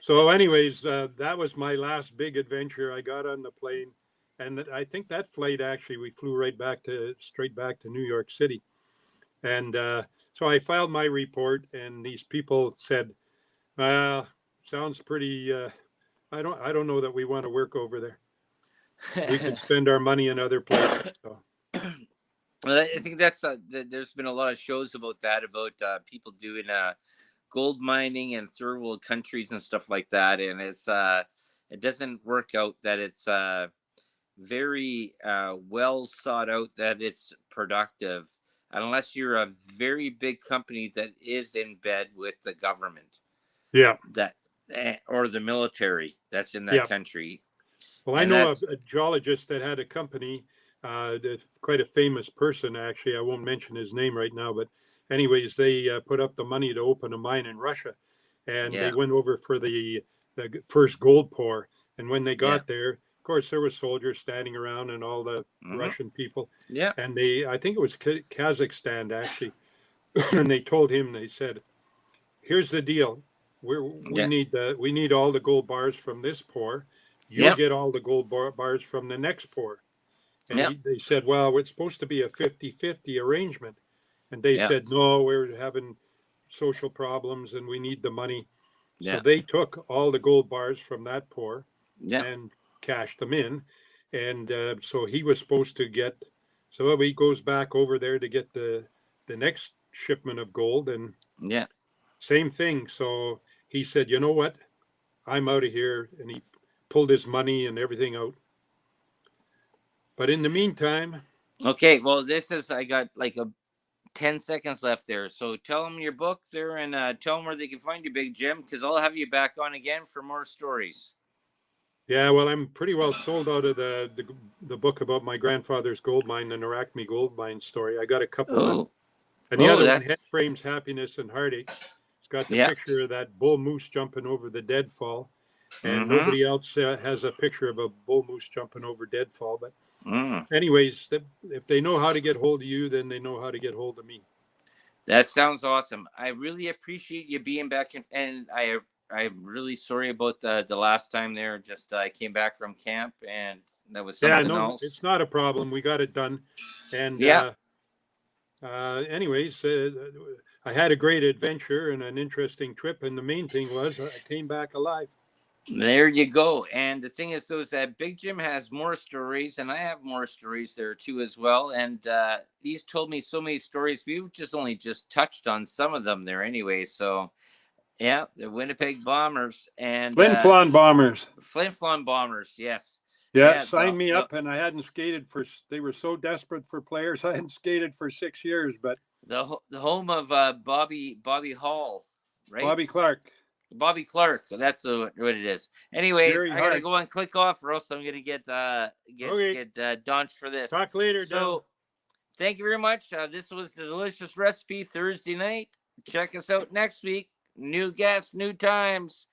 [SPEAKER 2] so, anyways, that was my last big adventure. I got on the plane, and I think that flight actually we flew straight back to New York City. And so I filed my report, and these people said, "Well, sounds pretty. I don't know that we want to work over there. We could spend our money in other places." So,
[SPEAKER 1] Well, I think there's been a lot of shows about that, about people doing gold mining in third world countries and stuff like that, and it doesn't work out that it's very well sought out, that it's productive, unless you're a very big company that is in bed with the government,
[SPEAKER 2] yeah,
[SPEAKER 1] that or the military that's in that
[SPEAKER 2] yeah.
[SPEAKER 1] country,
[SPEAKER 2] Well, I
[SPEAKER 1] and
[SPEAKER 2] know
[SPEAKER 1] that's
[SPEAKER 2] a geologist that had a company, quite a famous person, actually. I won't mention his name right now, but anyways, they put up the money to open a mine in Russia, and
[SPEAKER 1] Yeah.
[SPEAKER 2] they went over for the first gold pour. And when they
[SPEAKER 1] Yeah.
[SPEAKER 2] got there, of course, there were soldiers standing around and all the Russian people.
[SPEAKER 1] Yeah.
[SPEAKER 2] And I think it was Kazakhstan actually, and they told him, they said, "Here's the deal. We
[SPEAKER 1] Yeah.
[SPEAKER 2] need all the gold bars from this pour. You'll
[SPEAKER 1] Yeah.
[SPEAKER 2] get all the gold bars from the next pour." And
[SPEAKER 1] Yeah.
[SPEAKER 2] they said, "Well, it's supposed to be a 50-50 arrangement." And they
[SPEAKER 1] Yeah.
[SPEAKER 2] said, "No, we're having social problems and we need the money." So
[SPEAKER 1] Yeah.
[SPEAKER 2] they took all the gold bars from that pour
[SPEAKER 1] Yeah.
[SPEAKER 2] and cashed them in. And so he was supposed to get, so he goes back over there to get the next shipment of gold, and
[SPEAKER 1] Yeah.
[SPEAKER 2] same thing. So he said, "You know what? I'm out of here." And he pulled his money and everything out. But in the meantime,
[SPEAKER 1] Okay. Well, I got like 10 seconds left there. So tell them your book there, and tell them where they can find you, Big Jim, because I'll have you back on again for more stories.
[SPEAKER 2] yeah, well, I'm pretty well sold out of the book about my grandfather's gold mine, the Narachmi gold mine story. I got a couple left.
[SPEAKER 1] Oh,
[SPEAKER 2] And the other one,
[SPEAKER 1] that's
[SPEAKER 2] Head Frames, Happiness and Heartache. It's got the
[SPEAKER 1] yeah.
[SPEAKER 2] picture of that bull moose jumping over the deadfall. And
[SPEAKER 1] Mhm.
[SPEAKER 2] nobody else has a picture of a bull moose jumping over deadfall. But
[SPEAKER 1] Mm.
[SPEAKER 2] anyways, if they know how to get hold of you, then they know how to get hold of me.
[SPEAKER 1] That sounds awesome. I really appreciate you being back, and I'm really sorry about the last time there. Just I came back from camp, and that was
[SPEAKER 2] Yeah,
[SPEAKER 1] something
[SPEAKER 2] no,
[SPEAKER 1] else.
[SPEAKER 2] it's not a problem. We got it done. And
[SPEAKER 1] Yeah.
[SPEAKER 2] anyways, I had a great adventure and an interesting trip. And the main thing was I came back alive.
[SPEAKER 1] There you go. And the thing is, though, is that Big Jim has more stories, and I have more stories there too as well. And he's told me so many stories. We've only just touched on some of them there, anyway. So yeah, the Winnipeg Bombers and
[SPEAKER 2] Flin Flon Bombers.
[SPEAKER 1] Flin Flon Bombers. Yes.
[SPEAKER 2] Yeah, signed me up, and I hadn't skated they were so desperate for players. I hadn't skated for 6 years, but
[SPEAKER 1] the home of Bobby Hall, right?
[SPEAKER 2] Bobby Clark.
[SPEAKER 1] Bobby Clark. That's what it is. Anyways,
[SPEAKER 2] Jerry
[SPEAKER 1] I gotta
[SPEAKER 2] Hart.
[SPEAKER 1] go and click off, or else I'm gonna get donced for this.
[SPEAKER 2] Talk later,
[SPEAKER 1] So, thank you very much. This was the Delicious Recipe Thursday night. Check us out next week. New guests, new times.